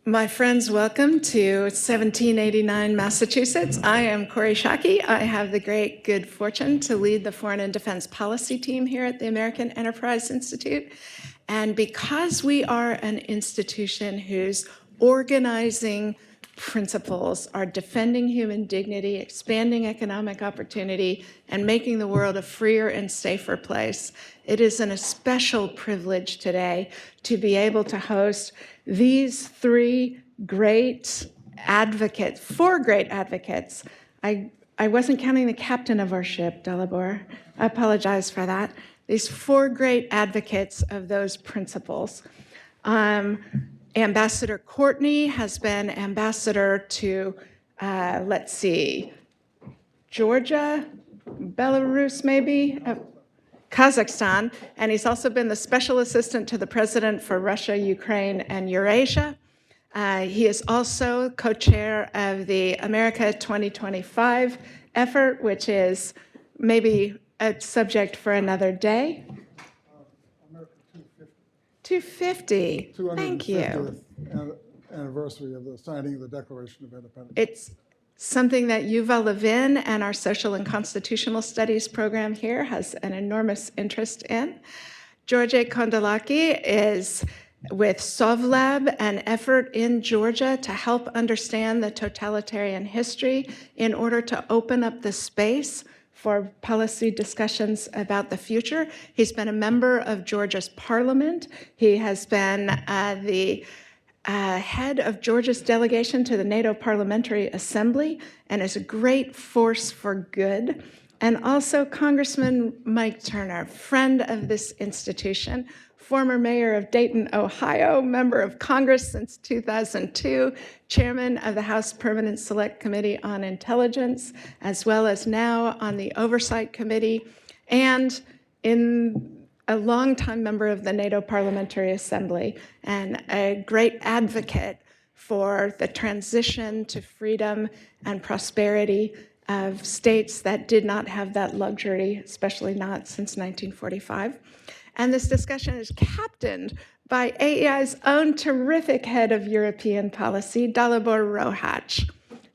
My friends, welcome to 1789 Massachusetts. I am Corey Shockey. I have the great good fortune to lead the Foreign and Defense Policy team here at the American Enterprise Institute. And because we are an institution whose organizing principles are defending human dignity, expanding economic opportunity, and making the world a freer and safer place, it is an especial privilege today to be able to host these four great advocates. I wasn't counting the captain of our ship, Dalibor. I apologize for that. These four great advocates of those principles. Ambassador Courtney has been ambassador to, Georgia, Belarus maybe, Kazakhstan, and he's also been the special assistant to the president for Russia, Ukraine, and Eurasia. He is also co-chair of the America 2025 effort, which is maybe a subject for another day. America 250. Thank you. Anniversary of the signing of the Declaration of Independence. It's something that Yuval Levin and our Social and Constitutional Studies program here has an enormous interest in. George Kondelaki is with SovLab, an effort in Georgia to help understand the totalitarian history in order to open up the space for policy discussions about the future. He's been a member of Georgia's parliament. He has been the head of Georgia's delegation to the NATO Parliamentary Assembly and is a great force for good. And also Congressman Mike Turner, friend of this institution, former mayor of Dayton, Ohio, member of Congress since 2002, chairman of the House Permanent Select Committee on Intelligence, as well as now on the Oversight Committee, and a longtime member of the NATO Parliamentary Assembly, and a great advocate for the transition to freedom and prosperity of states that did not have that luxury, especially not since 1945. And this discussion is captained by AEI's own terrific head of European policy, Dalibor Rohac.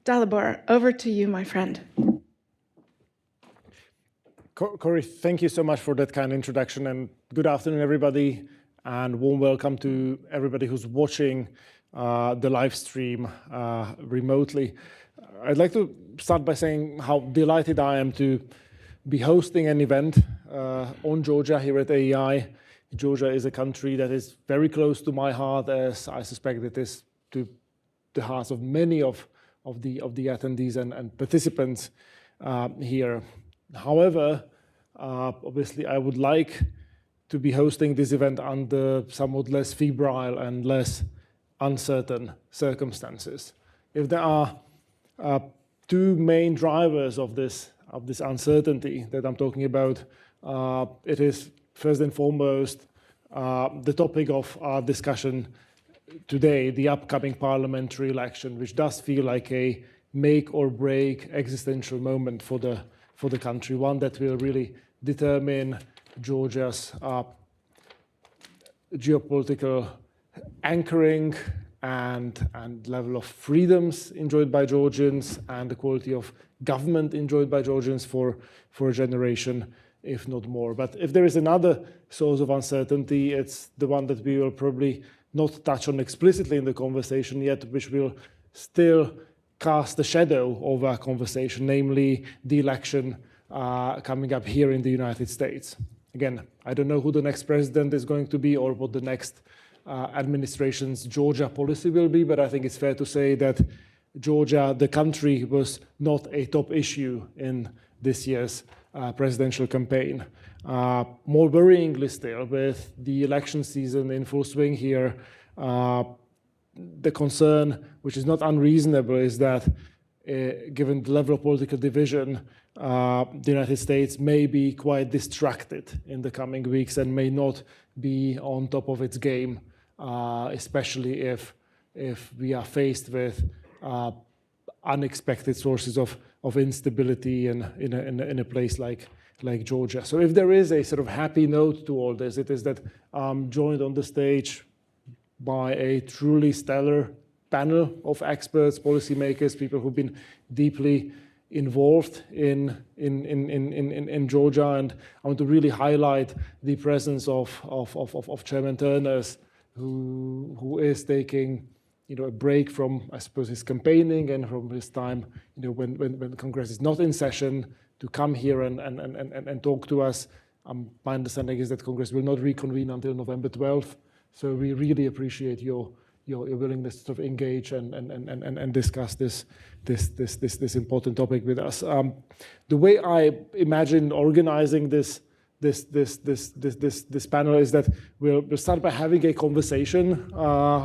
Dalibor, over to you, my friend. Corey, thank you so much for that kind introduction, and good afternoon, everybody, and warm welcome to everybody who's watching the live stream remotely. I'd like to start by saying how delighted I am to be hosting an event on Georgia here at AEI. Georgia is a country that is very close to my heart, as I suspect it is to the hearts of many of the attendees and participants here. However, obviously I would like to be hosting this event under somewhat less febrile and less uncertain circumstances. If there are two main drivers of this uncertainty that I'm talking about, it is first and foremost the topic of our discussion today, the upcoming parliamentary election, which does feel like a make or break existential moment for the country, one that will really determine Georgia's geopolitical anchoring and level of freedoms enjoyed by Georgians and the quality of government enjoyed by Georgians for a generation, if not more. But if there is another source of uncertainty, it's the one that we will probably not touch on explicitly in the conversation yet, which will still cast a shadow over our conversation, namely the election coming up here in the United States. Again, I don't know who the next president is going to be or what the next administration's Georgia policy will be, but I think it's fair to say that Georgia, the country, was not a top issue in this year's presidential campaign. More worryingly still, with the election season in full swing here, the concern, which is not unreasonable, is that given the level of political division, the United States may be quite distracted in the coming weeks and may not be on top of its game, especially if we are faced with unexpected sources of instability in a place like Georgia. So if there is a sort of happy note to all this, it is that I'm joined on the stage by a truly stellar panel of experts, policymakers, people who've been deeply involved in Georgia, and I want to really highlight the presence of Chairman Turners, who is taking a break from, I suppose, his campaigning and from his time when Congress is not in session to come here and talk to us. My understanding is that Congress will not reconvene until November 12th, so we really appreciate your willingness to sort of engage and discuss this important topic with us. The way I imagine organizing this panel is that we'll start by having a conversation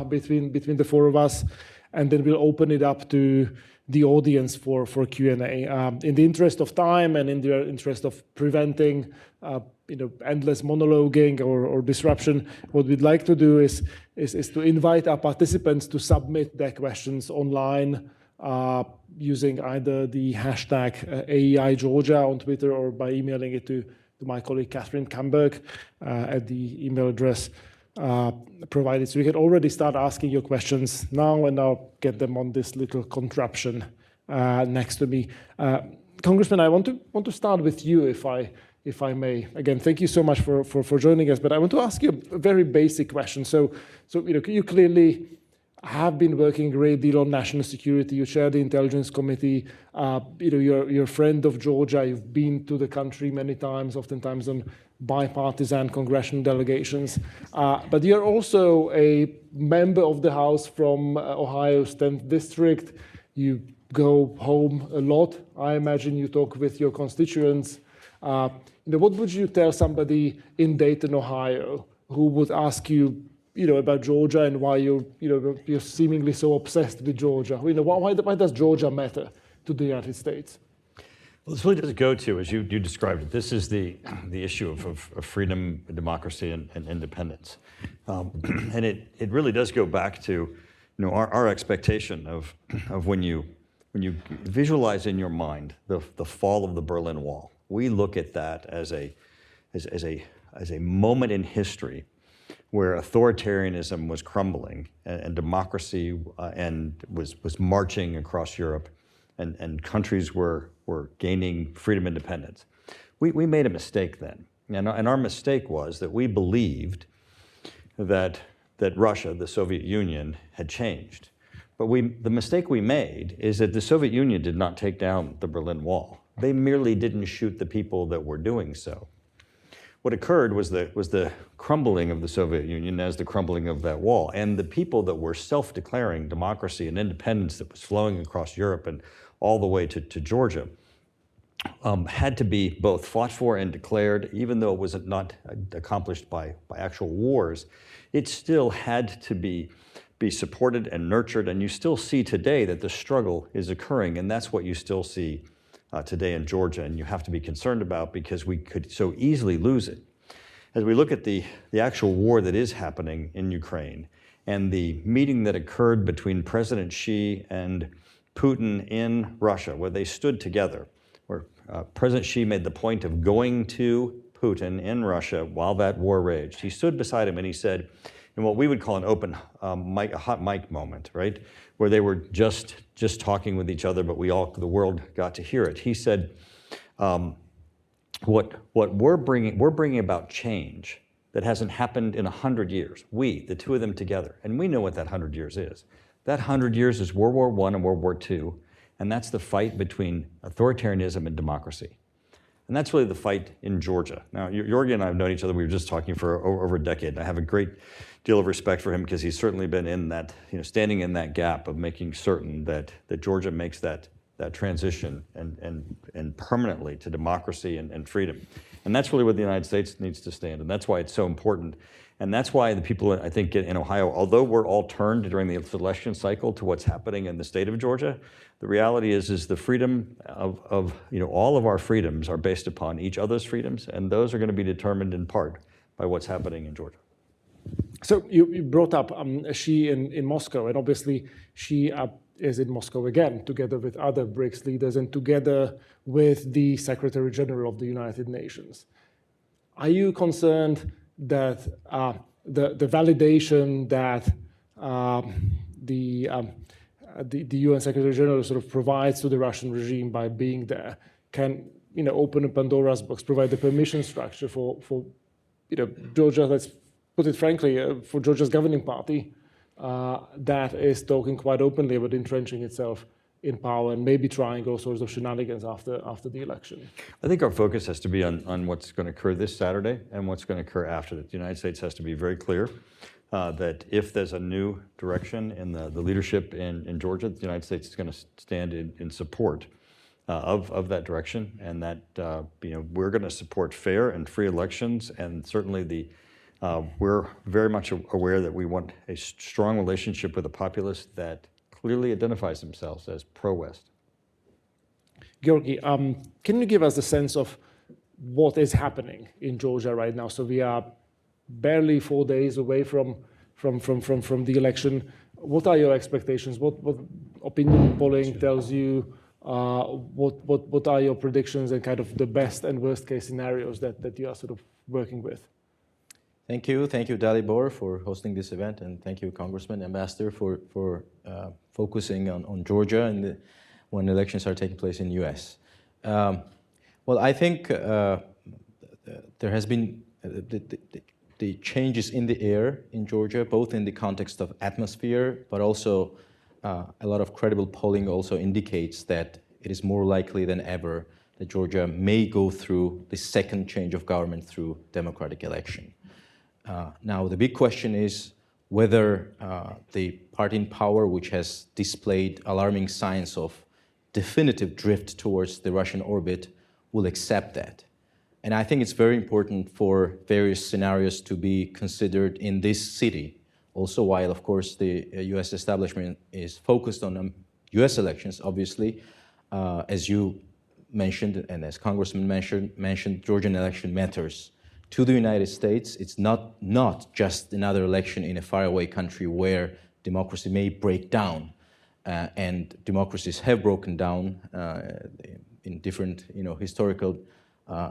between the four of us, and then we'll open it up to the audience for Q&A. In the interest of time and in the interest of preventing endless monologuing or disruption, what we'd like to do is to invite our participants to submit their questions online using either the hashtag AEI Georgia on Twitter or by emailing it to my colleague Catherine Camberg at the email address provided. So you can already start asking your questions now, and I'll get them on this little contraption next to me. Congressman, I want to start with you, if I may. Again, thank you so much for joining us. But I want to ask you a very basic question. So you clearly have been working a great deal on national security. You chair the Intelligence Committee. You're a friend of Georgia. You've been to the country many times, oftentimes on bipartisan congressional delegations. But you're also a member of the House from Ohio's 10th District. You go home a lot. I imagine you talk with your constituents. What would you tell somebody in Dayton, Ohio, who would ask you, about Georgia and why you're seemingly so obsessed with Georgia? Why does Georgia matter to the United States? Well, this really does go to, as you described it, this is the issue of freedom, democracy, and independence. And it really does go back to our expectation of when you visualize in your mind the fall of the Berlin Wall. We look at that as a moment in history where authoritarianism was crumbling and democracy was marching across Europe, and countries were gaining freedom and independence. We made a mistake then, and our mistake was that we believed that Russia, the Soviet Union, had changed. But the mistake we made is that the Soviet Union did not take down the Berlin Wall. They merely didn't shoot the people that were doing so. What occurred was the crumbling of the Soviet Union as the crumbling of that wall, and the people that were self-declaring democracy and independence that was flowing across Europe and all the way to Georgia had to be both fought for and declared. Even though it was not accomplished by actual wars, it still had to be supported and nurtured, and you still see today that the struggle is occurring, and that's what you still see today in Georgia, and you have to be concerned about because we could so easily lose it. As we look at the actual war that is happening in Ukraine and the meeting that occurred between President Xi and Putin in Russia, where they stood together, where President Xi made the point of going to Putin in Russia while that war raged. He stood beside him and he said, in what we would call an open mic, a hot mic moment, right? Where they were just talking with each other, but the world got to hear it. He said, what we're bringing about change that hasn't happened in 100 years. We, the two of them together, and we know what that 100 years is. That 100 years is World War I and World War II, and that's the fight between authoritarianism and democracy. And that's really the fight in Georgia. Now, Jorgen and I have known each other. We were just talking for over a decade, and I have a great deal of respect for him because he's certainly been in that, standing in that gap of making certain that Georgia makes that transition and permanently to democracy and freedom. And that's really what the United States needs to stand, and that's why it's so important. And that's why the people, I think, in Ohio, although we're all turned during the election cycle to what's happening in the state of Georgia, the reality is the freedom of all of our freedoms are based upon each other's freedoms, and those are going to be determined in part by what's happening in Georgia. So you brought up Xi in Moscow, and obviously Xi is in Moscow again, together with other BRICS leaders and together with the Secretary General of the United Nations. Are you concerned that the validation that the UN Secretary General sort of provides to the Russian regime by being there can open a Pandora's box, provide the permission structure for Georgia. Let's put it frankly, for Georgia's governing party that is talking quite openly about entrenching itself in power and maybe trying all sorts of shenanigans after the election. I think our focus has to be on what's going to occur this Saturday and what's going to occur after that. The United States has to be very clear that if there's a new direction in the leadership in Georgia, the United States is going to stand in support of that direction, and that we're going to support fair and free elections, and certainly we're very much aware that we want a strong relationship with a populace that clearly identifies themselves as pro-West. Georgi, can you give us a sense of what is happening in Georgia right now? So we are barely 4 days away from the election. What are your expectations? What opinion polling tells you? What are your predictions and kind of the best and worst case scenarios that you are sort of working with? Thank you, Dalibor, for hosting this event, and thank you, Congressman, Ambassador, for focusing on Georgia and when elections are taking place in the U.S. Well, I think there has been the changes in the air in Georgia, both in the context of atmosphere, but also a lot of credible polling also indicates that it is more likely than ever that Georgia may go through the second change of government through democratic election. Now, the big question is whether the party in power, which has displayed alarming signs of definitive drift towards the Russian orbit, will accept that. And I think it's very important for various scenarios to be considered in this city. Also, while, of course, the U.S. establishment is focused on U.S. elections, obviously, as you mentioned and as Congressman mentioned, Georgian election matters. To the United States, it's not just another election in a faraway country where democracy may break down, and democracies have broken down in different historical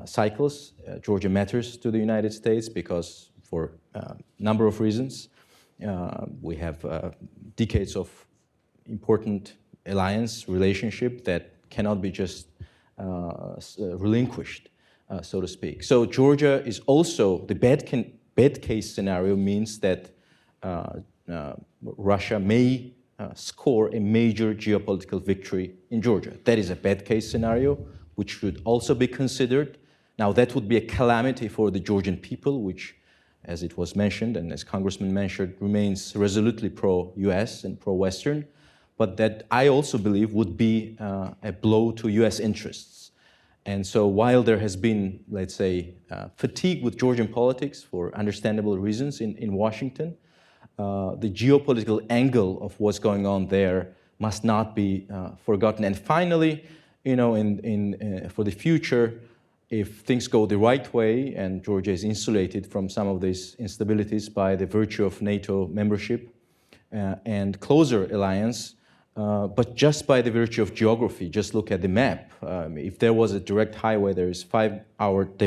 cycles. Georgia matters to the United States because for a number of reasons. We have decades of important alliance relationship that cannot be just relinquished. So to speak. So Georgia is also, the bad case scenario means that Russia may score a major geopolitical victory in Georgia. That is a bad case scenario, which should also be considered. Now, that would be a calamity for the Georgian people, which, as it was mentioned, and as Congressman mentioned, remains resolutely pro-US and pro-Western, but that I also believe would be a blow to US interests. And so while there has been, let's say, fatigue with Georgian politics for understandable reasons in Washington, the geopolitical angle of what's going on there must not be forgotten. And finally, for the future, if things go the right way and Georgia is insulated from some of these instabilities by the virtue of NATO membership and closer alliance, but just by the virtue of geography, just look at the map. If there was a direct highway, there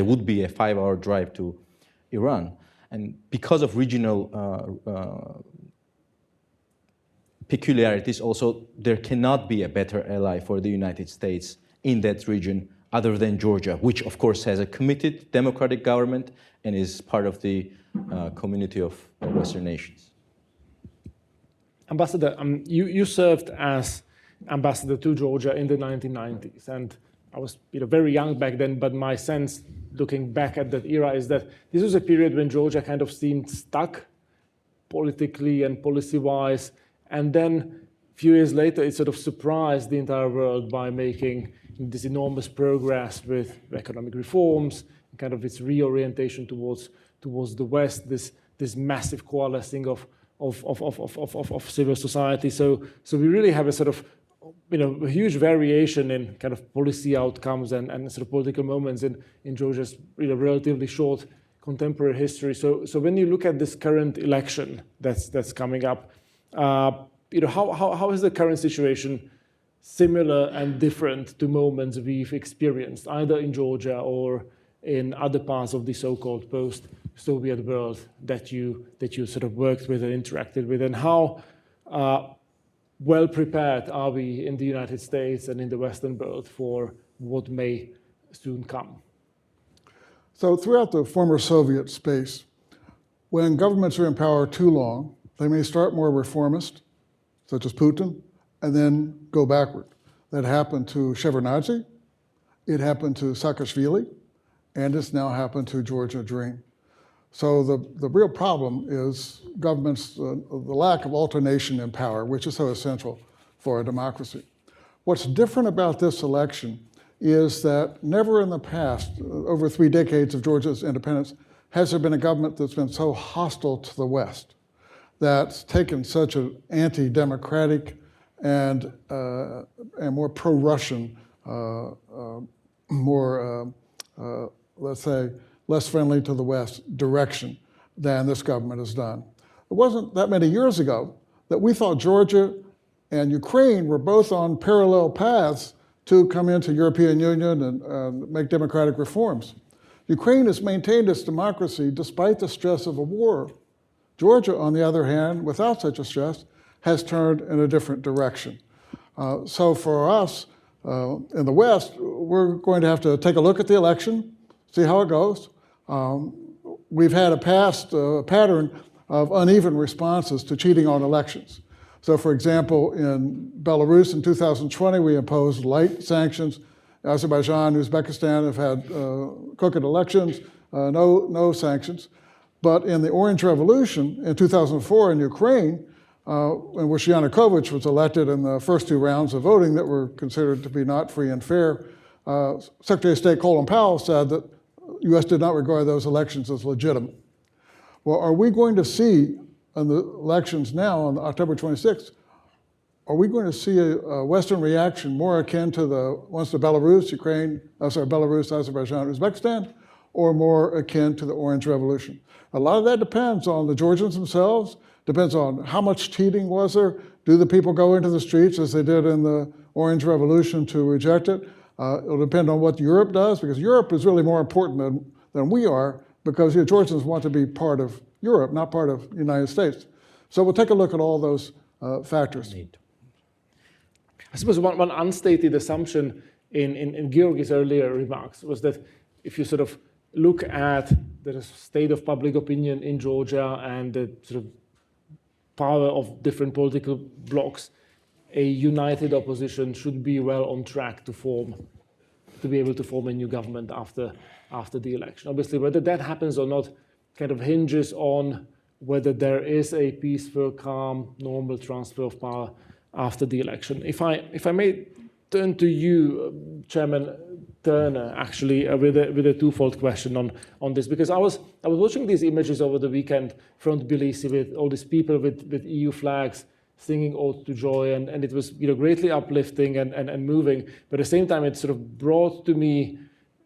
would be a 5-hour drive to Iran. And because of regional peculiarities, also, there cannot be a better ally for the United States in that region other than Georgia, which, of course, has a committed democratic government and is part of the community of Western nations. Ambassador, you served as ambassador to Georgia in the 1990s, and I was very young back then, but my sense, looking back at that era, is that this was a period when Georgia kind of seemed stuck politically and policy-wise, and then a few years later, it sort of surprised the entire world by making this enormous progress with economic reforms, kind of its reorientation towards the West, this massive coalescing of civil society. So we really have a sort of a huge variation in kind of policy outcomes and sort of political moments in Georgia's relatively short contemporary history. So when you look at this current election that's coming up, how is the current situation similar and different to moments we've experienced either in Georgia or in other parts of the so-called post-Soviet world that you sort of worked with and interacted with, and how well prepared are we in the United States and in the Western world for what may soon come? So throughout the former Soviet space, when governments are in power too long, they may start more reformist, such as Putin, and then go backward. That happened to Shevardnadze, it happened to Saakashvili, and it's now happened to Georgia Dream. So the real problem is governments, the lack of alternation in power, which is so essential for a democracy. What's different about this election is that never in the past, over 3 decades of Georgia's independence, has there been a government that's been so hostile to the West, that's taken such an anti-democratic and more pro-Russian, let's say, less friendly to the West direction than this government has done. It wasn't that many years ago that we thought Georgia and Ukraine were both on parallel paths to come into European Union and make democratic reforms. Ukraine has maintained its democracy despite the stress of a war. Georgia, on the other hand, without such a stress, has turned in a different direction. So for us in the West, we're going to have to take a look at the election, see how it goes. We've had a past pattern of uneven responses to cheating on elections. So for example, in Belarus in 2020, we imposed light sanctions. Azerbaijan, Uzbekistan have had crooked elections, no sanctions. But in the Orange Revolution in 2004 in Ukraine, in which Yanukovych was elected in the first 2 rounds of voting that were considered to be not free and fair, Secretary of State Colin Powell said that the U.S. did not regard those elections as legitimate. Well, are we going to see in the elections now on October 26th, are we going to see a Western reaction more akin to the ones to Belarus, Belarus, Azerbaijan, Uzbekistan, or more akin to the Orange Revolution? A lot of that depends on the Georgians themselves, depends on how much cheating was there. Do the people go into the streets as they did in the Orange Revolution to reject it? It'll depend on what Europe does, because Europe is really more important than we are, because Georgians want to be part of Europe, not part of the United States. So we'll take a look at all those factors. I suppose one unstated assumption in Georgi's earlier remarks was that if you sort of look at the state of public opinion in Georgia and the sort of power of different political blocs, a united opposition should be well on track to be able to form a new government after the election. Obviously, whether that happens or not kind of hinges on whether there is a peaceful, calm, normal transfer of power after the election. If I may turn to you, Chairman Turner, actually, with a twofold question on this, because I was watching these images over the weekend from Tbilisi with all these people with EU flags singing Ode to Joy, and it was greatly uplifting and moving. But at the same time, it sort of brought to me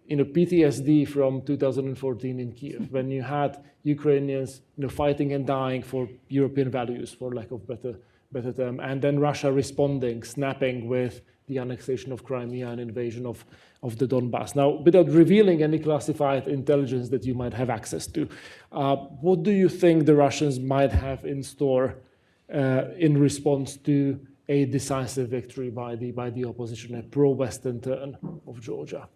PTSD from 2014 in Kiev, when you had Ukrainians fighting and dying for European values, for lack of better term, and then Russia responding, snapping with the annexation of Crimea and invasion of the Donbass. Now, without revealing any classified intelligence that you might have access to, what do you think the Russians might have in store in response to a decisive victory by the opposition, a pro-Western turn of Georgia?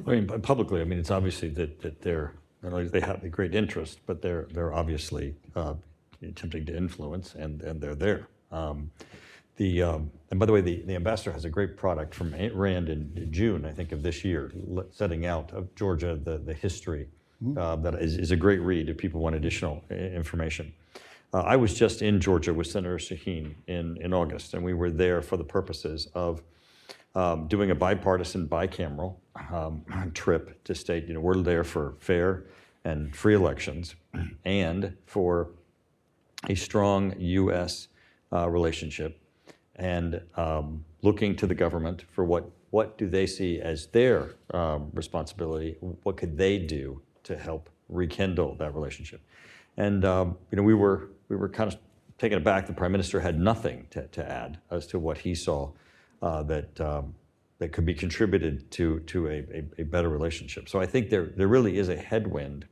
I mean, publicly, it's obviously that they're not only they have a great interest, but they're obviously attempting to influence, and they're there. And by the way, the ambassador has a great product from RAND in June, I think, of this year, setting out of Georgia the history. That is a great read if people want additional information. I was just in Georgia with Senator Shaheen in August, and we were there for the purposes of doing a bipartisan, bicameral trip to state, we're there for fair and free elections and for a strong U.S. Relationship, and looking to the government for what do they see as their responsibility, what could they do to help rekindle that relationship. And we were kind of taken aback. The Prime Minister had nothing to add as to what he saw that could be contributed to a better relationship. So I think there really is a headwind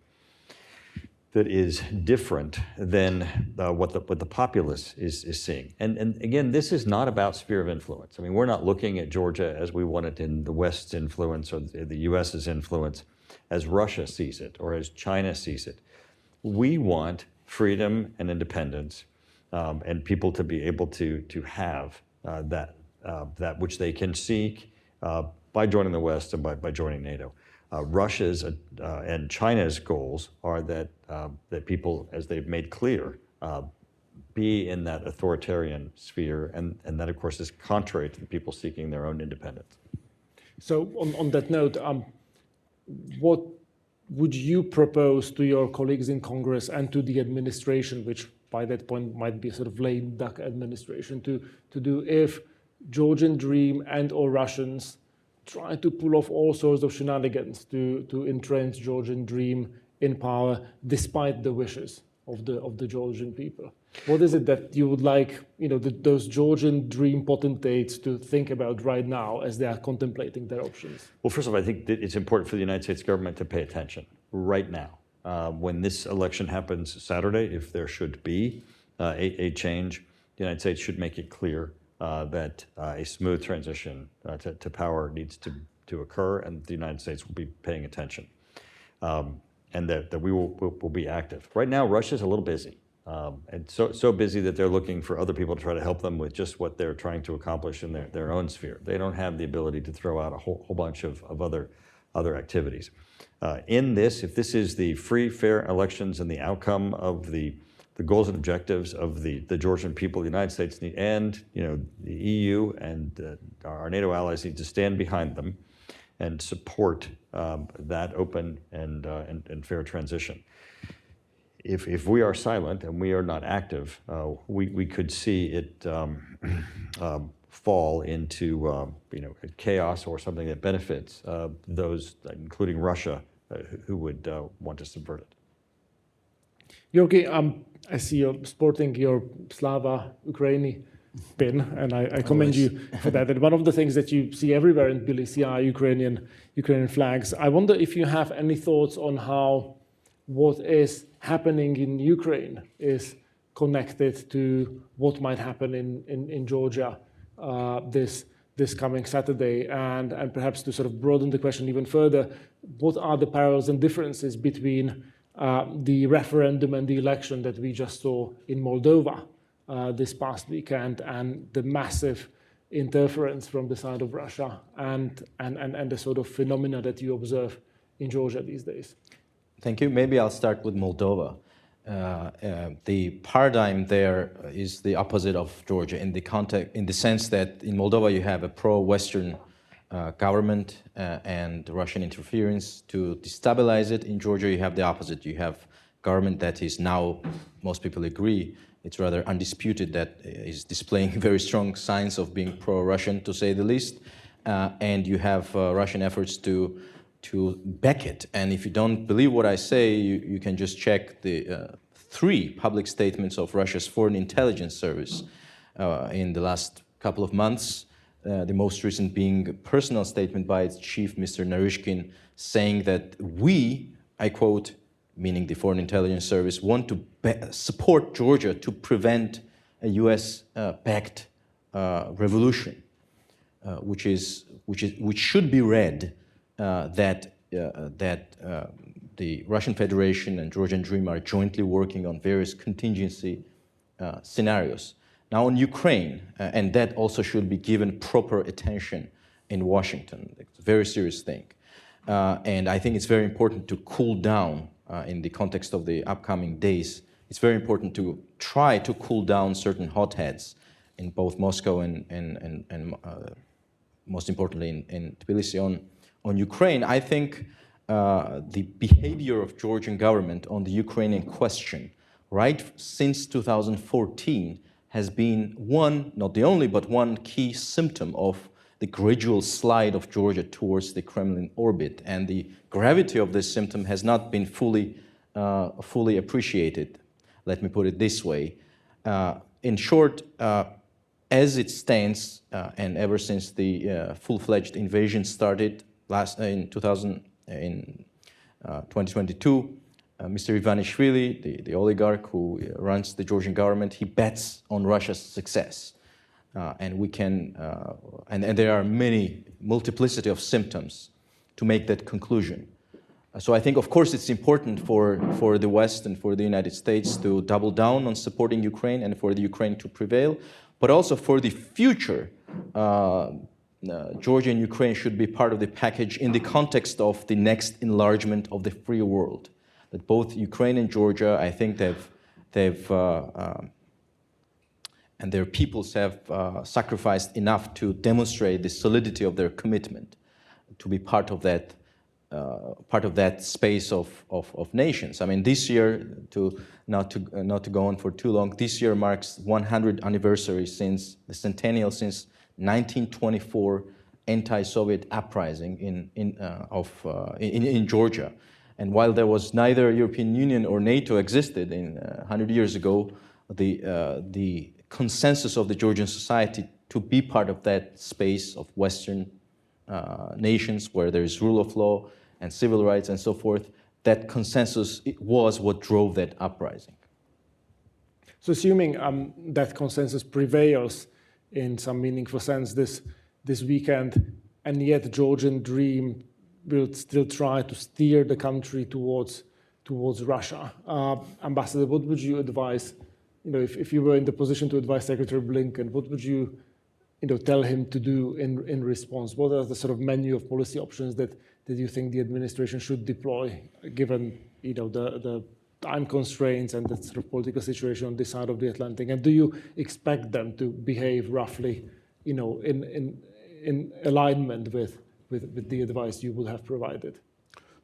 that is different than what the populace is seeing. And again, this is not about sphere of influence. I mean, we're not looking at Georgia as we want it in the West's influence or the US's influence, as Russia sees it or as China sees it. We want freedom and independence, and people to be able to have that which they can seek by joining the West and by joining NATO. Russia's and China's goals are that people, as they've made clear, be in that authoritarian sphere, and that, of course, is contrary to the people seeking their own independence. So on that note, what would you propose to your colleagues in Congress and to the administration, which by that point might be a sort of lame duck administration, to do if Georgian Dream and or Russians try to pull off all sorts of shenanigans to entrench Georgian Dream in power, despite the wishes of the Georgian people? What is it that you would like, those Georgian Dream potentates to think about right now as they are contemplating their options? Well, first of all, I think that it's important for the United States government to pay attention right now. When this election happens Saturday, if there should be a change, the United States should make it clear that a smooth transition to power needs to occur, and the United States will be paying attention, and that we will be active. Right now, Russia's a little busy, and so busy that they're looking for other people to try to help them with just what they're trying to accomplish in their own sphere. They don't have the ability to throw out a whole bunch of other activities. In this, if this is the free, fair elections and the outcome of the goals and objectives of the Georgian people, the United States and the EU and our NATO allies need to stand behind them and support that open and fair transition. If we are silent and we are not active, we could see it fall into chaos or something that benefits those, including Russia, who would want to subvert it. Georgi, I see you're sporting your Slava Ukraini pin, and I commend you for that. And one of the things that you see everywhere in Tbilisi are Ukrainian flags. I wonder if you have any thoughts on how what is happening in Ukraine is connected to what might happen in Georgia this coming Saturday, and perhaps to sort of broaden the question even further, what are the parallels and differences between the referendum and the election that we just saw in Moldova this past weekend, and the massive interference from the side of Russia and the sort of phenomena that you observe in Georgia these days? Thank you. Maybe I'll start with Moldova. The paradigm there is the opposite of Georgia in the sense that in Moldova you have a pro-Western government and Russian interference to destabilize it. In Georgia, you have the opposite. You have government that is now, most people agree, it's rather undisputed, that is displaying very strong signs of being pro-Russian, to say the least. And you have Russian efforts to back it. And if you don't believe what I say, you can just check the 3 public statements of Russia's Foreign Intelligence Service in the last couple of months. The most recent being a personal statement by its chief, Mr. Naryshkin, saying that we, I quote, meaning the Foreign Intelligence Service, want to support Georgia to prevent a US-backed revolution, which should be read that the Russian Federation and Georgian Dream are jointly working on various contingency scenarios. Now on Ukraine, and that also should be given proper attention in Washington. It's a very serious thing. And I think it's very important to cool down in the context of the upcoming days. It's very important to try to cool down certain hotheads in both Moscow and most importantly in Tbilisi. On Ukraine, I think the behavior of Georgian government on the Ukrainian question right since 2014 has been one, not the only, but one key symptom of the gradual slide of Georgia towards the Kremlin orbit. And the gravity of this symptom has not been fully appreciated. Let me put it this way. In short, as it stands, and ever since the full-fledged invasion started in 2022, Mr. Ivanishvili, the oligarch who runs the Georgian government, he bets on Russia's success. And we can, and there are many multiplicity of symptoms to make that conclusion. So I think, of course, it's important for the West and for the United States to double down on supporting Ukraine and for the Ukraine to prevail, but also for the future, Georgia and Ukraine should be part of the package in the context of the next enlargement of the free world. That both Ukraine and Georgia, I think and their peoples have sacrificed enough to demonstrate the solidity of their commitment to be part of that space of nations. I mean, this year, not to go on for too long, this year marks 100th anniversary since the centennial since 1924 anti-Soviet uprising in Georgia. And while there was neither European Union or NATO existed 100 years ago, the consensus of the Georgian society to be part of that space of Western nations where there is rule of law and civil rights and so forth, that consensus was what drove that uprising. So assuming that consensus prevails in some meaningful sense this weekend, and yet the Georgian dream will still try to steer the country towards Russia. Ambassador, what would you advise, if you were in the position to advise Secretary Blinken, what would you tell him to do in response? What are the sort of menu of policy options that you think the administration should deploy, given the time constraints and the sort of political situation on this side of the Atlantic? And do you expect them to behave roughly, in alignment with the advice you would have provided?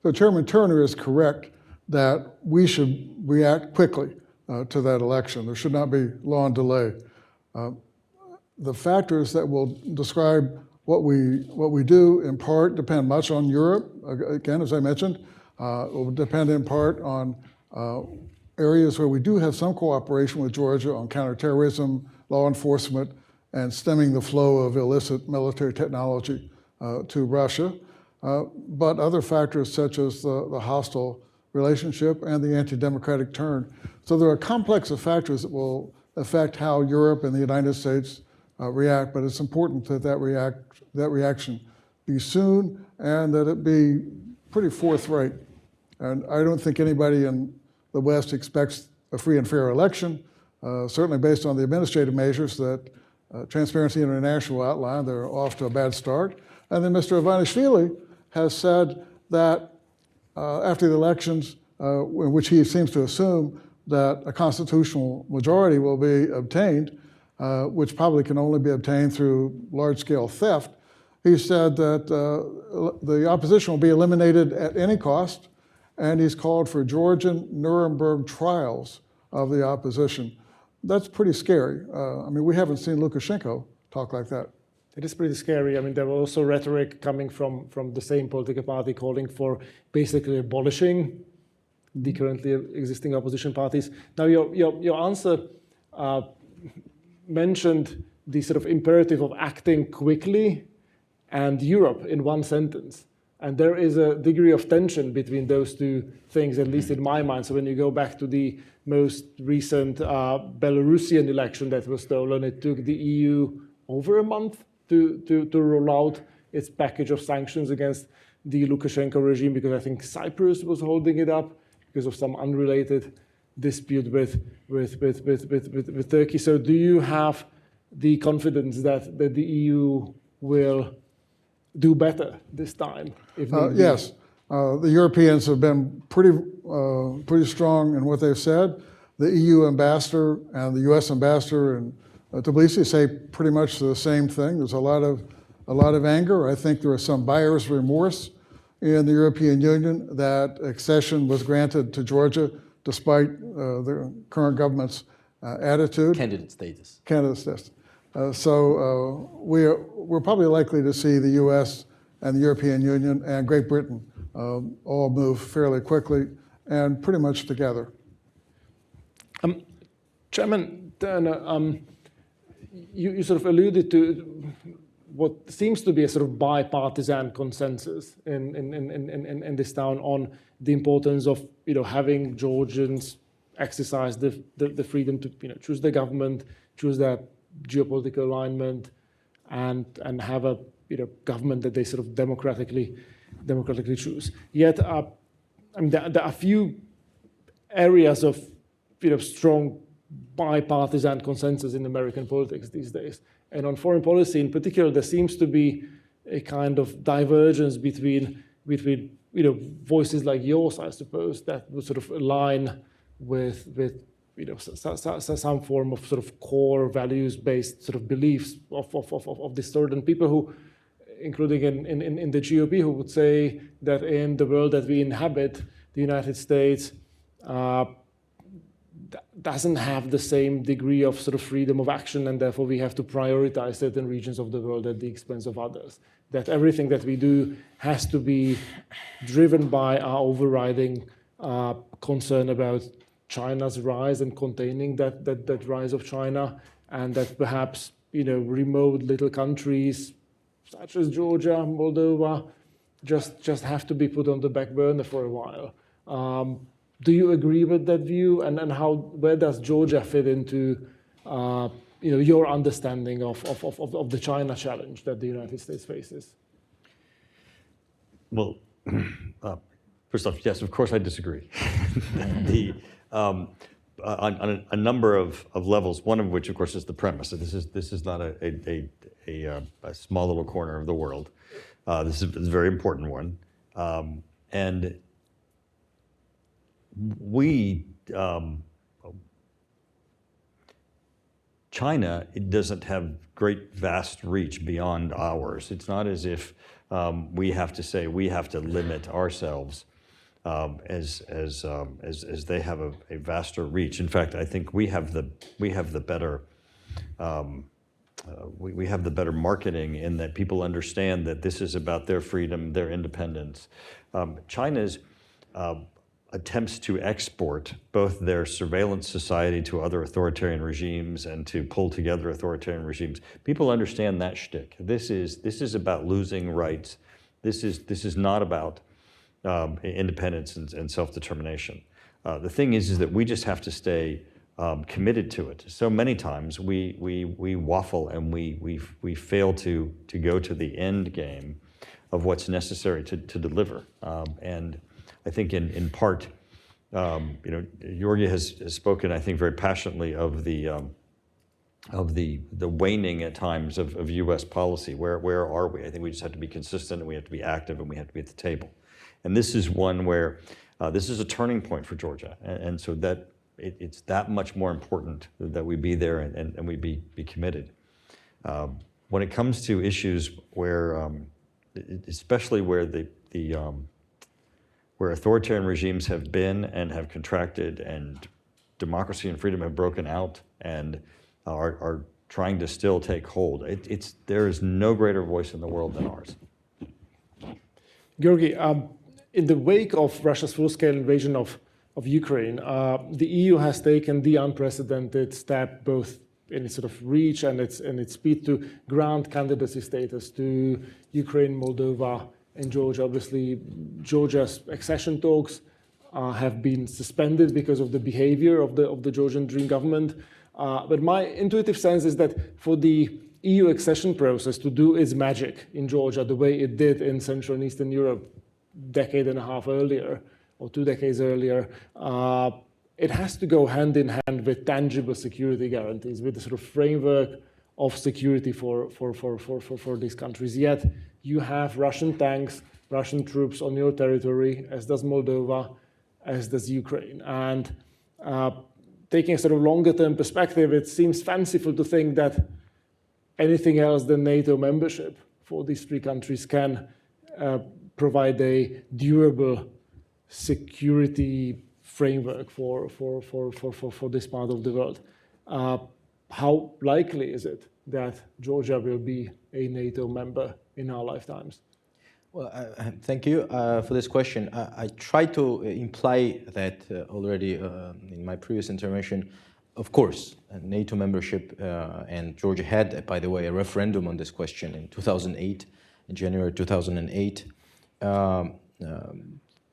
So Chairman Turner is correct that we should react quickly to that election. There should not be long delay. The factors that will describe what we do in part depend much on Europe. Again, as I mentioned, it will depend in part on areas where we do have some cooperation with Georgia on counterterrorism, law enforcement, and stemming the flow of illicit military technology to Russia. But other factors such as the hostile relationship and the anti-democratic turn. So there are a complex of factors that will affect how Europe and the United States react, but it's important that reaction be soon and that it be pretty forthright. And I don't think anybody in the West expects a free and fair election, certainly based on the administrative measures that Transparency International outlined. They're off to a bad start. And then Mr. Ivanishvili has said that after the elections, in which he seems to assume that a constitutional majority will be obtained, which probably can only be obtained through large-scale theft, he said that the opposition will be eliminated at any cost, and he's called for Georgian Nuremberg trials of the opposition. That's pretty scary. I mean, we haven't seen Lukashenko talk like that. It is pretty scary. I mean, there was also rhetoric coming from the same political party calling for basically abolishing the currently existing opposition parties. Now, your answer mentioned the sort of imperative of acting quickly and Europe in one sentence. And there is a degree of tension between those two things, at least in my mind. So when you go back to the most recent Belarusian election that was stolen, it took the EU over a month to roll out its package of sanctions against the Lukashenko regime, because I think Cyprus was holding it up because of some unrelated dispute with Turkey. So do you have the confidence that the EU will do better this time? Yes. The Europeans have been pretty strong in what they've said. The EU ambassador and the US ambassador and Tbilisi say pretty much the same thing. There's a lot of anger. I think there is some buyer's remorse in the European Union that accession was granted to Georgia despite the current government's attitude. Candidate status. Candidate status. So we're probably likely to see the US and the European Union and Great Britain all move fairly quickly and pretty much together. Chairman Turner, you sort of alluded to what seems to be a sort of bipartisan consensus in this town on the importance of having Georgians exercise the freedom to choose their government, choose their geopolitical alignment, and have a government that they sort of democratically choose. Yet, I mean, there are a few areas of strong bipartisan consensus in American politics these days. And on foreign policy in particular, there seems to be a kind of divergence between voices like yours, I suppose, that would sort of align with some form of sort of core values-based sort of beliefs of this sort, and people who, including in the GOP, who would say that in the world that we inhabit, the United States doesn't have the same degree of sort of freedom of action, and therefore we have to prioritize certain regions of the world at the expense of others. That everything that we do has to be driven by our overriding concern about China's rise and containing that rise of China, and that perhaps remote little countries such as Georgia, Moldova, just have to be put on the back burner for a while. Do you agree with that view? And where does Georgia fit into your understanding of the China challenge that the United States faces? Well, first off, yes, of course I disagree. On a number of levels, one of which, of course, is the premise. So this is not a small little corner of the world. This is a very important one. And China, it doesn't have great vast reach beyond ours. It's not as if we have to say we have to limit ourselves as they have a vaster reach. In fact, I think we have the better marketing in that people understand that this is about their freedom, their independence. China's attempts to export both their surveillance society to other authoritarian regimes and to pull together authoritarian regimes. People understand that shtick. This is about losing rights. This is not about independence and self-determination. The thing is that we just have to stay committed to it. So many times we waffle and we fail to go to the end game of what's necessary to deliver. And I think in part, Georgi has spoken, I think, very passionately of the waning at times of U.S. policy. Where are we? I think we just have to be consistent, and we have to be active, and we have to be at the table. And this is one where this is a turning point for Georgia, and so that it's that much more important that we be there and we be committed. When it comes to issues where, especially where where authoritarian regimes have been and have contracted, and democracy and freedom have broken out and are trying to still take hold, there is no greater voice in the world than ours. Georgi, in the wake of Russia's full-scale invasion of Ukraine, the EU has taken the unprecedented step, both in its sort of reach and its speed, to grant candidacy status to Ukraine, Moldova, and Georgia. Obviously, Georgia's accession talks have been suspended because of the behavior of the Georgian Dream government. But my intuitive sense is that for the EU accession process to do its magic in Georgia the way it did in Central and Eastern Europe decade and a half earlier, or 2 decades earlier, it has to go hand in hand with tangible security guarantees, with the sort of framework of security for these countries. Yet you have Russian tanks, Russian troops on your territory, as does Moldova, as does Ukraine. And taking a sort of longer-term perspective, it seems fanciful to think that anything else than NATO membership for these 3 countries can provide a durable security framework for this part of the world. How likely is it that Georgia will be a NATO member in our lifetimes? Well, thank you for this question. I tried to imply that already in my previous intervention. of course, NATO membership, and Georgia had, by the way, a referendum on this question in 2008, in January 2008.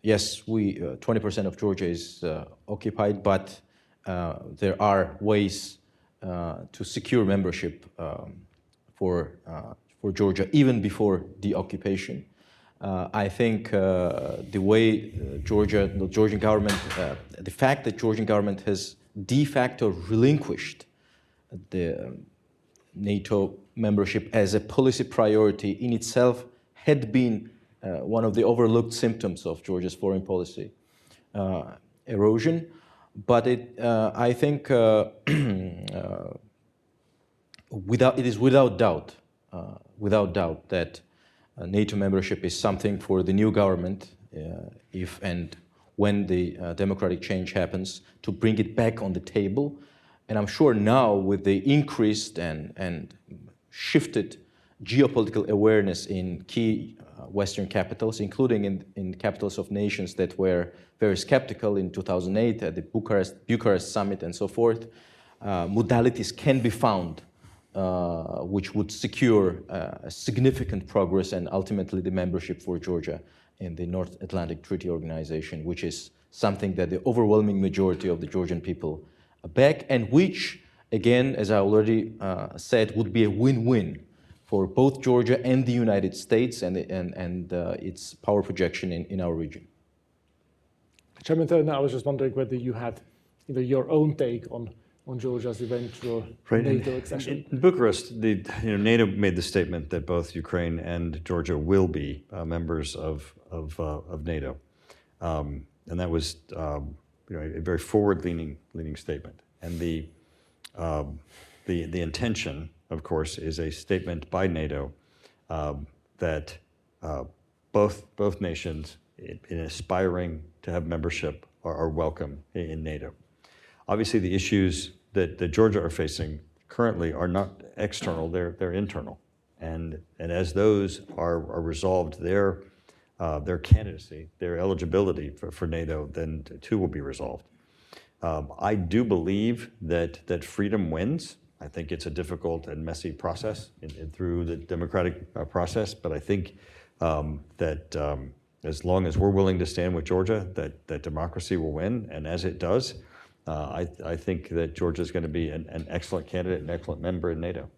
Yes, 20% of Georgia is occupied, but there are ways to secure membership for Georgia even before the occupation. I think the way the Georgian government, the fact that Georgian government has de facto relinquished the NATO membership as a policy priority in itself had been one of the overlooked symptoms of Georgia's foreign policy erosion. But I think it is without doubt that NATO membership is something for the new government, if and when the democratic change happens, to bring it back on the table. And I'm sure now, with the increased and shifted geopolitical awareness in key Western capitals, including in capitals of nations that were very skeptical in 2008 at the Bucharest summit and so forth, modalities can be found which would secure significant progress and ultimately the membership for Georgia in the North Atlantic Treaty Organization, which is something that the overwhelming majority of the Georgian people back, and which, again, as I already said, would be a win-win for both Georgia and the United States and its power projection in our region. Chairman Turner, I was just wondering whether you had your own take on Georgia's eventual NATO accession. In Bucharest, NATO made the statement that both Ukraine and Georgia will be members of NATO, and that was a very forward-leaning statement. And the intention, of course, is a statement by NATO that both nations, in aspiring to have membership, are welcome in NATO. Obviously, the issues that Georgia are facing currently are not external; they're internal, and as those are resolved, their candidacy, their eligibility for NATO, then too will be resolved. I do believe that freedom wins. I think it's a difficult and messy process through the democratic process, but I think that as long as we're willing to stand with Georgia, that democracy will win, and as it does, I think that Georgia is going to be an excellent candidate, an excellent member in NATO.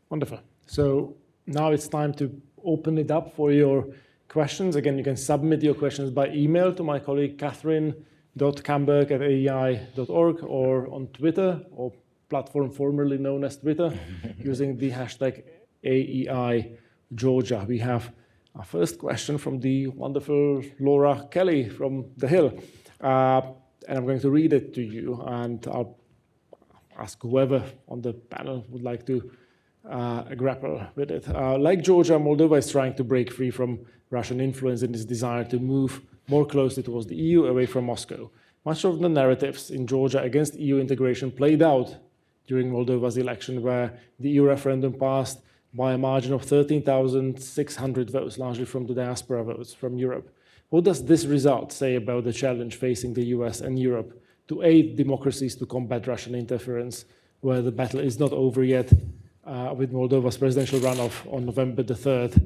Wonderful. So now it's time to open it up for your questions. Again, you can submit your questions by email to my colleague Catherine.Camberg@aei.org or on Twitter, or platform formerly known as Twitter, using the hashtag AEI Georgia. We have our first question from the wonderful Laura Kelly from The Hill. And I'm going to read it to you, and I'll ask whoever on the panel would like to grapple with it. Like Georgia, Moldova is trying to break free from Russian influence in its desire to move more closely towards the EU, away from Moscow. Much of the narratives in Georgia against EU integration played out during Moldova's election, where the EU referendum passed by a margin of 13,600 votes, largely from the diaspora votes from Europe. What does this result say about the challenge facing the US and Europe to aid democracies to combat Russian interference, where the battle is not over yet, with Moldova's presidential runoff on November the 3rd,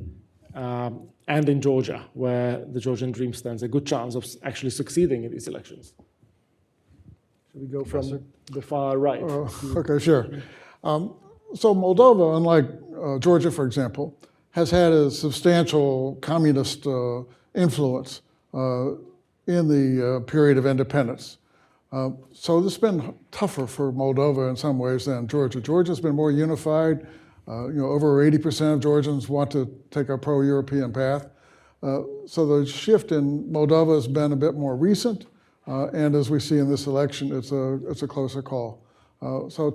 and in Georgia, where the Georgian dream stands a good chance of actually succeeding in these elections? Should we go from the far right? Okay, sure. So Moldova, unlike Georgia, for example, has had a substantial communist influence in the period of independence. So this has been tougher for Moldova in some ways than Georgia. Georgia's been more unified. Over 80% of Georgians want to take a pro-European path. So the shift in Moldova has been a bit more recent, and as we see in this election, it's a closer call. So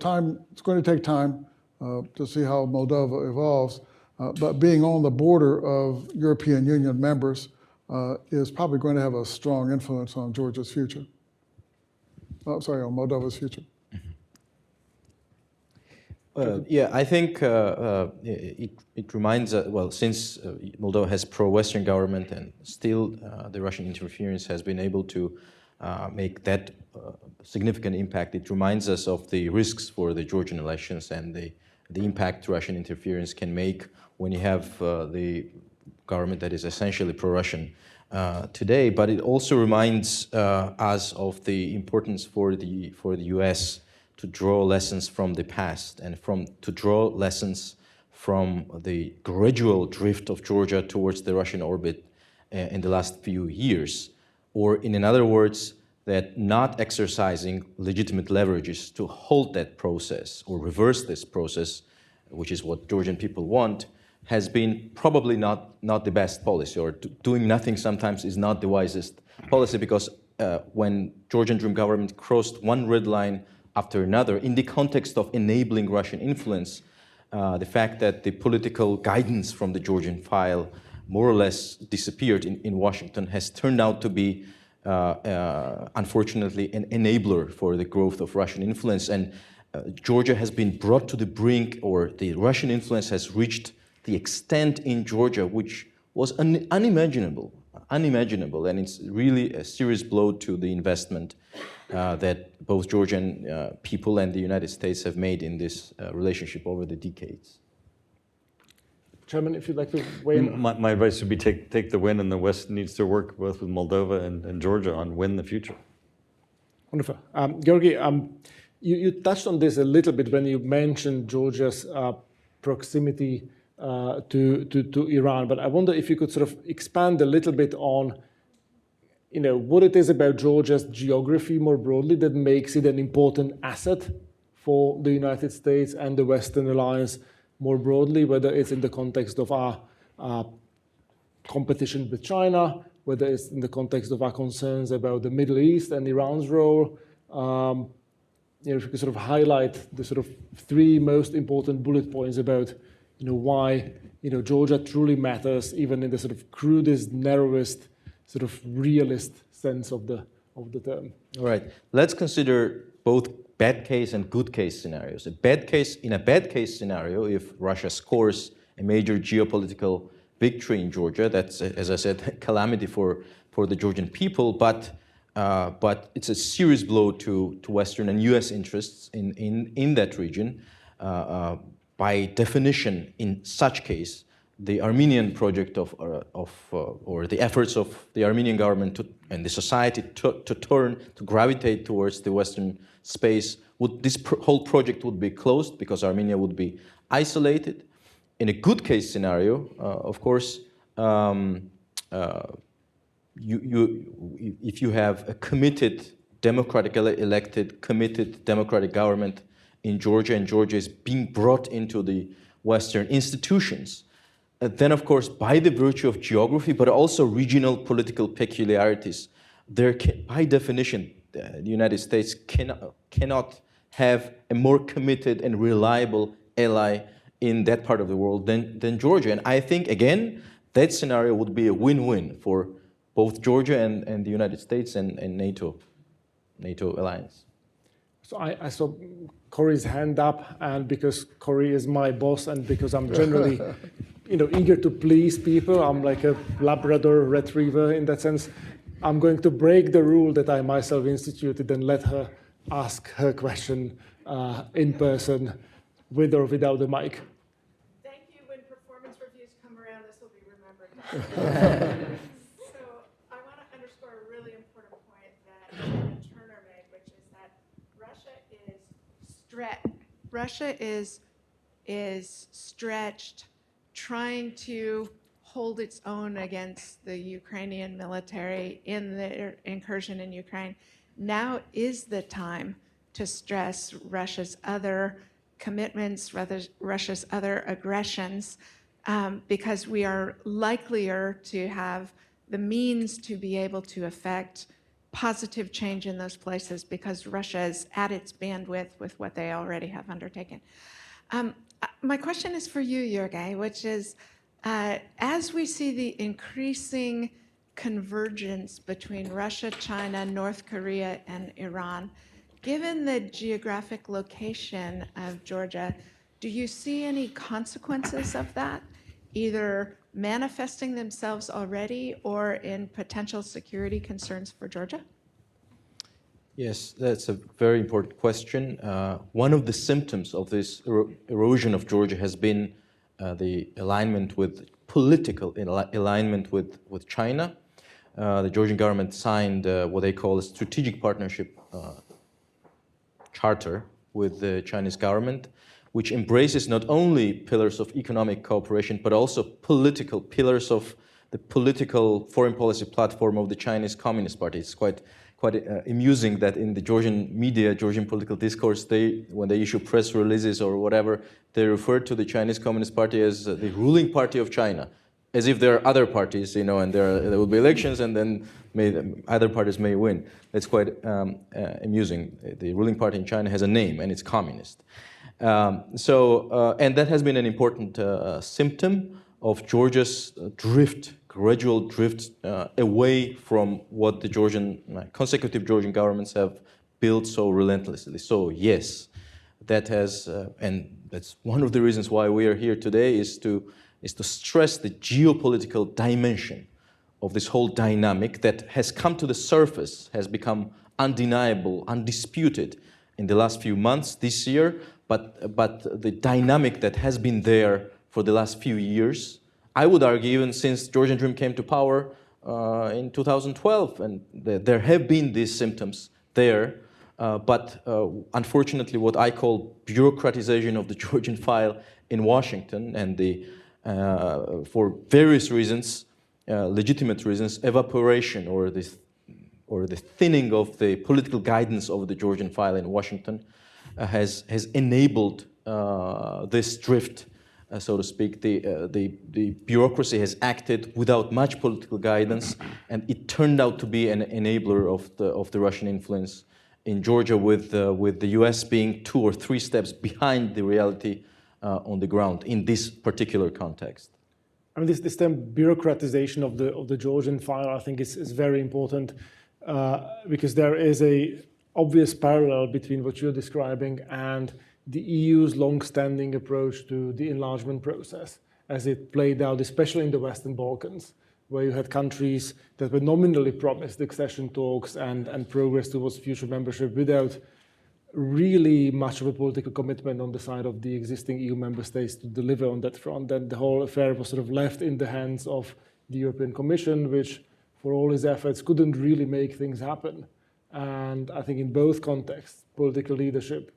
it's going to take time to see how Moldova evolves, but being on the border of European Union members is probably going to have a strong influence on Georgia's future. On Moldova's future. Yeah, I think it reminds us, well, since Moldova has pro-Western government and still the Russian interference has been able to make that significant impact. It reminds us of the risks for the Georgian elections and the impact Russian interference can make when you have the government that is essentially pro-Russian today. But it also reminds us of the importance for the U.S. to draw lessons from the past and to draw lessons from the gradual drift of Georgia towards the Russian orbit in the last few years. Or in other words, that not exercising legitimate leverages to halt that process or reverse this process, which is what Georgian people want, has been probably not the best policy, or doing nothing sometimes is not the wisest policy, because when Georgian Dream government crossed one red line after another in the context of enabling Russian influence, the fact that the political guidance from the Georgian file more or less disappeared in Washington has turned out to be, unfortunately, an enabler for the growth of Russian influence. And Georgia has been brought to the brink, or the Russian influence has reached the extent in Georgia which was unimaginable, and it's really a serious blow to the investment that both Georgian people and the United States have made in this relationship over the decades. Chairman, if you'd like to weigh in. My advice would be take the win, and the West needs to work both with Moldova and Georgia on win the future. Wonderful. Georgi, you touched on this a little bit when you mentioned Georgia's proximity to Iran, but I wonder if you could sort of expand a little bit on what it is about Georgia's geography more broadly that makes it an important asset for the United States and the Western alliance more broadly, whether it's in the context of our competition with China, whether it's in the context of our concerns about the Middle East and Iran's role. If you could sort of highlight the sort of three most important bullet points about why Georgia truly matters, even in the sort of crudest, narrowest, sort of realist sense of the term. All right, let's consider both bad case and good case scenarios. In a bad case scenario, if Russia scores a major geopolitical victory in Georgia, that's, as I said, a calamity for the Georgian people, but it's a serious blow to Western and US interests in that region. By definition, in such case, the Armenian project or the efforts of the Armenian government and the society to gravitate towards the Western space, this whole project would be closed because Armenia would be isolated. In a good case scenario, of course, if you have a committed, democratically elected, committed democratic government in Georgia, and Georgia is being brought into the Western institutions, then of course, by the virtue of geography, but also regional political peculiarities, by definition, the United States cannot have a more committed and reliable ally in that part of the world than Georgia. And I think, again, that scenario would be a win-win for both Georgia and the United States and NATO alliance. So I saw Corey's hand up, and because Corey is my boss and because I'm generally eager to please people, I'm like a Labrador retriever in that sense, I'm going to break the rule that I myself instituted and let her ask her question in person, with or without the mic. Thank you. When performance reviews come around, this will be remembered. So I want to underscore a really important point that Turner made, which is that Russia is stretched, trying to hold its own against the Ukrainian military in their incursion in Ukraine. Now is the time to stress Russia's other commitments, Russia's other aggressions, because we are likelier to have the means to be able to affect positive change in those places because Russia is at its bandwidth with what they already have undertaken. My question is for you, Jorge, which is, as we see the increasing convergence between Russia, China, North Korea, and Iran, given the geographic location of Georgia, do you see any consequences of that, either manifesting themselves already or in potential security concerns for Georgia? Yes, that's a very important question. One of the symptoms of this erosion of Georgia has been the alignment with political alignment with China. The Georgian government signed what they call a strategic partnership charter with the Chinese government, which embraces not only pillars of economic cooperation, but also political pillars of the political foreign policy platform of the Chinese Communist Party. It's quite amusing that in the Georgian media, Georgian political discourse, when they issue press releases or whatever, they refer to the Chinese Communist Party as the ruling party of China, as if there are other parties, and there will be elections, and then other parties may win. That's quite amusing. The ruling party in China has a name, and it's communist. And that has been an important symptom of Georgia's gradual drift away from what the consecutive Georgian governments have built so relentlessly. So yes, that has, and that's one of the reasons why we are here today, is to stress the geopolitical dimension of this whole dynamic that has come to the surface, has become undeniable, undisputed in the last few months, this year, but the dynamic that has been there for the last few years, I would argue even since Georgian Dream came to power in 2012, and there have been these symptoms there, but unfortunately what I call bureaucratization of the Georgian file in Washington, and for various reasons, legitimate reasons, evaporation or the thinning of the political guidance of the Georgian file in Washington has enabled this drift, so to speak. The bureaucracy has acted without much political guidance, and it turned out to be an enabler of the Russian influence in Georgia, with the U.S. being 2 or 3 steps behind the reality on the ground in this particular context. I mean, this term bureaucratization of the Georgian file, I think, is very important because there is a obvious parallel between what you're describing and the EU's long-standing approach to the enlargement process as it played out, especially in the Western Balkans, where you had countries that were nominally promised accession talks and progress towards future membership without really much of a political commitment on the side of the existing EU member states to deliver on that front. And the whole affair was sort of left in the hands of the European Commission, which, for all its efforts, couldn't really make things happen. And I think in both contexts, political leadership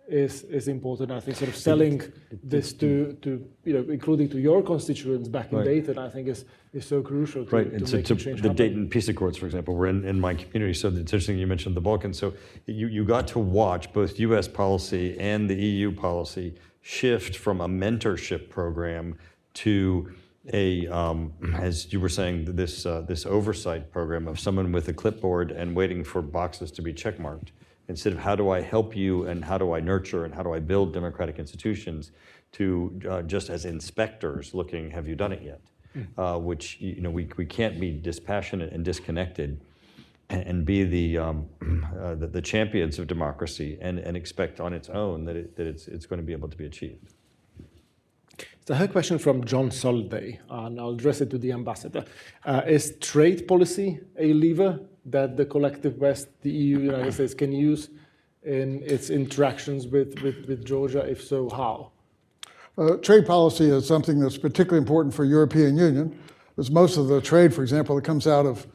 is important. I think sort of selling this to including to your constituents back in Dayton, I think is so crucial to make change happen. The Dayton Peace Accords, for example, were in my community. So it's interesting you mentioned the Balkans. So you got to watch both U.S. policy and the EU policy shift from a mentorship program to as you were saying, this oversight program of someone with a clipboard and waiting for boxes to be checkmarked, instead of how do I help you and how do I nurture and how do I build democratic institutions, to just as inspectors looking, have you done it yet? Which we can't be dispassionate and disconnected and be the champions of democracy and expect on its own that it's going to be able to be achieved. So I have a question from John Soliday, and I'll address it to the ambassador. Is trade policy a lever that the collective West, the EU, United States, can use in its interactions with Georgia? If so, how? Trade policy is something that's particularly important for European Union, because most of the trade, for example, that comes out of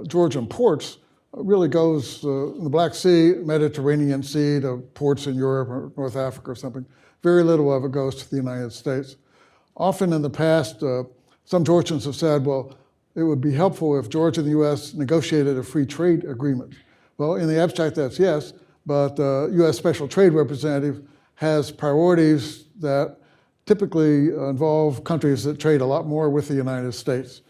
Georgian ports really goes in the Black Sea, Mediterranean Sea, to ports in Europe or North Africa or something. Very little of it goes to the United States. Often in the past, some Georgians have said, well, it would be helpful if Georgia and the U.S. negotiated a free trade agreement. Well, in the abstract, that's yes, but the U.S. Special Trade Representative has priorities that typically involve countries that trade a lot more with the United States.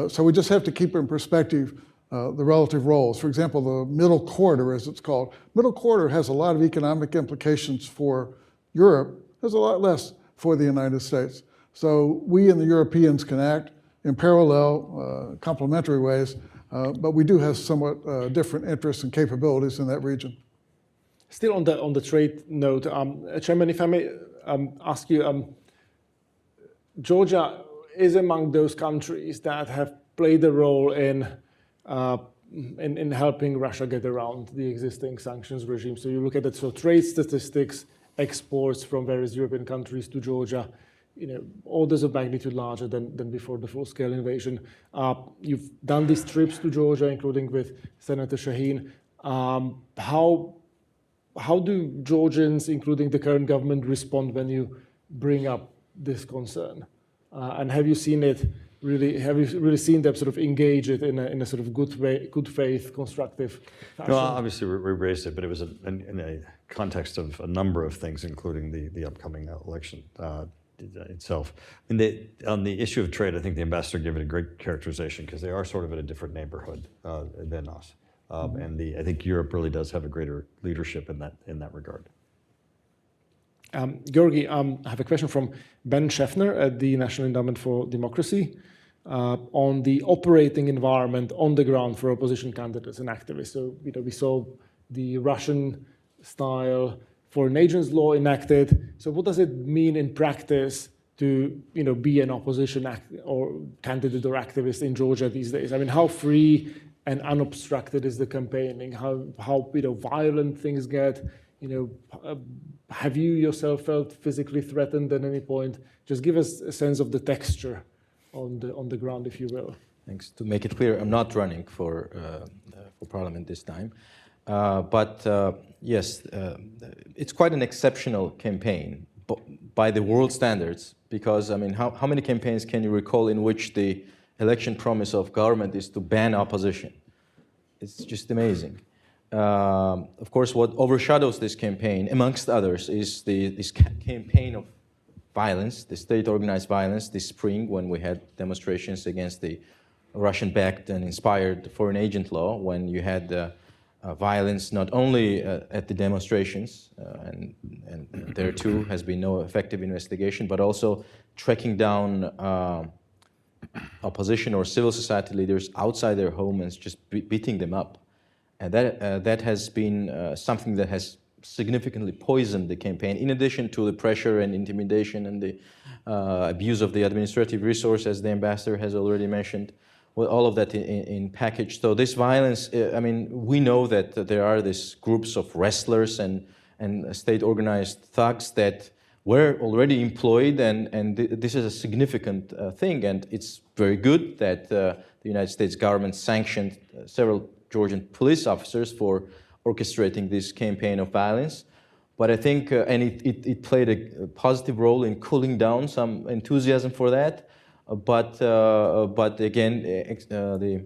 So we just have to keep in perspective the relative roles. For example, the Middle Corridor, as it's called. Middle Corridor has a lot of economic implications for Europe. There's a lot less for the United States. So we and the Europeans can act in parallel, complementary ways, but we do have somewhat different interests and capabilities in that region. Still on the trade note, Chairman, if I may ask you, Georgia is among those countries that have played a role in in helping Russia get around the existing sanctions regime. So you look at it, so trade statistics, exports from various European countries to Georgia, orders of magnitude larger than before the full-scale invasion. You've done these trips to Georgia, including with Senator Shaheen. How do Georgians, including the current government, respond when you bring up this concern? And have you seen it really? Have you really seen them sort of engage it in a sort of good faith, constructive fashion? No, obviously we raised it, but it was in a context of a number of things, including the upcoming election itself. And on the issue of trade, I think the ambassador gave it a great characterization because they are sort of in a different neighborhood than us. And I think Europe really does have a greater leadership in that regard. Georgi, I have a question from Ben Scheffner at the National Endowment for Democracy on the operating environment on the ground for opposition candidates and activists. So we saw the Russian-style foreign agents law enacted. So what does it mean in practice to be an opposition or candidate or activist in Georgia these days? I mean, how free and unobstructed is the campaigning? How violent things get? Have you yourself felt physically threatened at any point? Just give us a sense of the texture on the ground, if you will. Thanks. To make it clear, I'm not running for Parliament this time. But yes, it's quite an exceptional campaign by the world standards, because, I mean, how many campaigns can you recall in which the election promise of government is to ban opposition? It's just amazing. Of course, what overshadows this campaign, amongst others, is this campaign of violence, the state-organized violence this spring when we had demonstrations against the Russian-backed and inspired foreign agent law, when you had violence not only at the demonstrations, and there too has been no effective investigation, but also tracking down opposition or civil society leaders outside their home and just beating them up. And that has been something that has significantly poisoned the campaign, in addition to the pressure and intimidation and the abuse of the administrative resource, as the ambassador has already mentioned. Well, all of that in package. So this violence, I mean, we know that there are these groups of wrestlers and state-organized thugs that were already employed, and this is a significant thing, and it's very good that the United States government sanctioned several Georgian police officers for orchestrating this campaign of violence. But I think, and it played a positive role in cooling down some enthusiasm for that. But again, the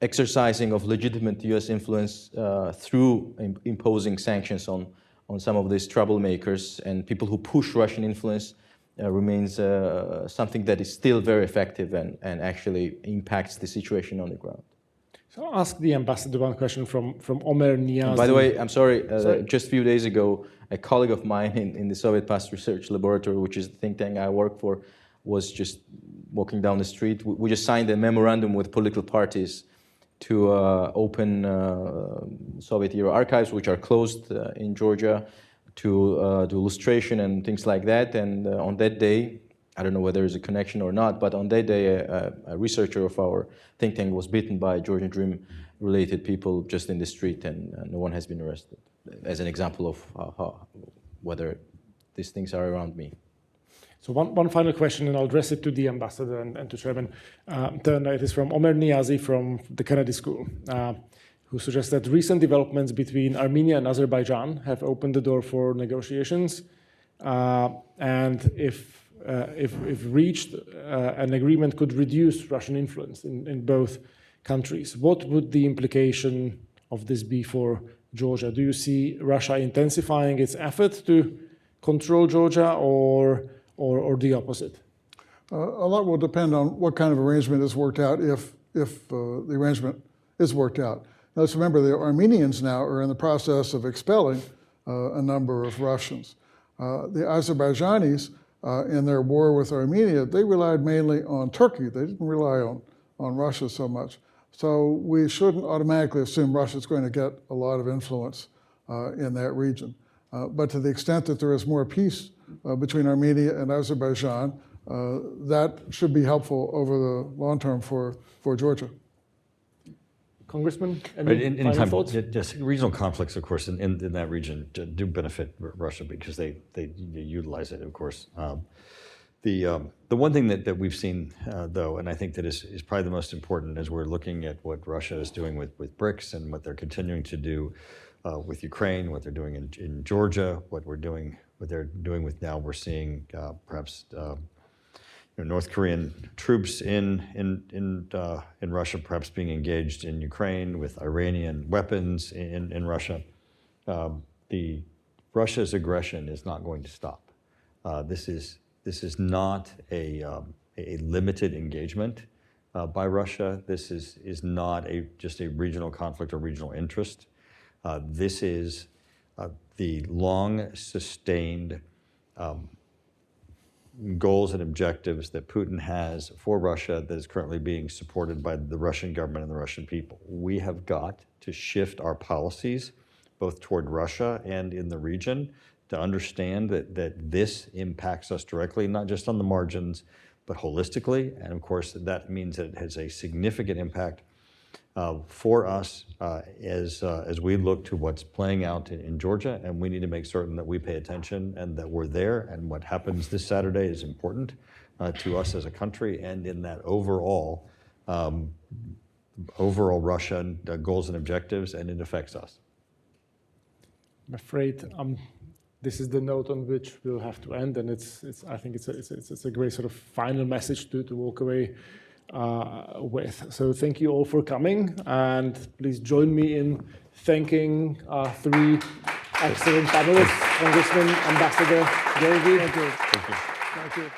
exercising of legitimate U.S. influence through imposing sanctions on some of these troublemakers and people who push Russian influence remains something that is still very effective and actually impacts the situation on the ground. So I'll ask the ambassador one question from Omer Niazi. And by the way, I'm sorry, just a few days ago, a colleague of mine in the Soviet Past Research Laboratory, which is the think tank I work for, was just walking down the street. We just signed a memorandum with political parties to open Soviet-era archives, which are closed in Georgia, to do illustration and things like that. And on that day, I don't know whether there's a connection or not, but on that day, a researcher of our think tank was beaten by Georgian Dream-related people just in the street, and no one has been arrested, as an example of whether these things are around me. So one final question, and I'll address it to the ambassador and to Chairman Turner. It is from Omer Niazi from the Kennedy School, who suggests that recent developments between Armenia and Azerbaijan have opened the door for negotiations, and if reached, an agreement could reduce Russian influence in both countries. What would the implication of this be for Georgia? Do you see Russia intensifying its effort to control Georgia, or the opposite? A lot will depend on what kind of arrangement is worked out, if the arrangement is worked out. Now, let's remember the Armenians now are in the process of expelling a number of Russians. The Azerbaijanis, in their war with Armenia, they relied mainly on Turkey. They didn't rely on Russia so much. So we shouldn't automatically assume Russia's going to get a lot of influence in that region. But to the extent that there is more peace between Armenia and Azerbaijan, that should be helpful over the long term for Georgia. Congressman, Right, any final anytime, thoughts? yes, regional conflicts, of course, in that region do benefit Russia because they utilize it, of course. The one thing that we've seen, though, and I think that is probably the most important as we're looking at what Russia is doing with BRICS and what they're continuing to do with Ukraine, what they're doing in Georgia, what they're doing with now, we're seeing perhaps North Korean troops in Russia, perhaps being engaged in Ukraine with Iranian weapons in Russia. The Russia's aggression is not going to stop. This is not a limited engagement by Russia. This is not just a regional conflict or regional interest. This is the long sustained goals and objectives that Putin has for Russia that is currently being supported by the Russian government and the Russian people. We have got to shift our policies both toward Russia and in the region to understand that this impacts us directly, not just on the margins, but holistically. And of course, that means that it has a significant impact for us as we look to what's playing out in Georgia, and we need to make certain that we pay attention and that we're there, and what happens this Saturday is important to us as a country and in that overall Russian goals and objectives, and it affects us. I'm afraid this is the note on which we'll have to end, and I think it's a great sort of final message to walk away with. So thank you all for coming, and please join me in thanking our three excellent panelists, Congressman, Ambassador Georgi. Thank you.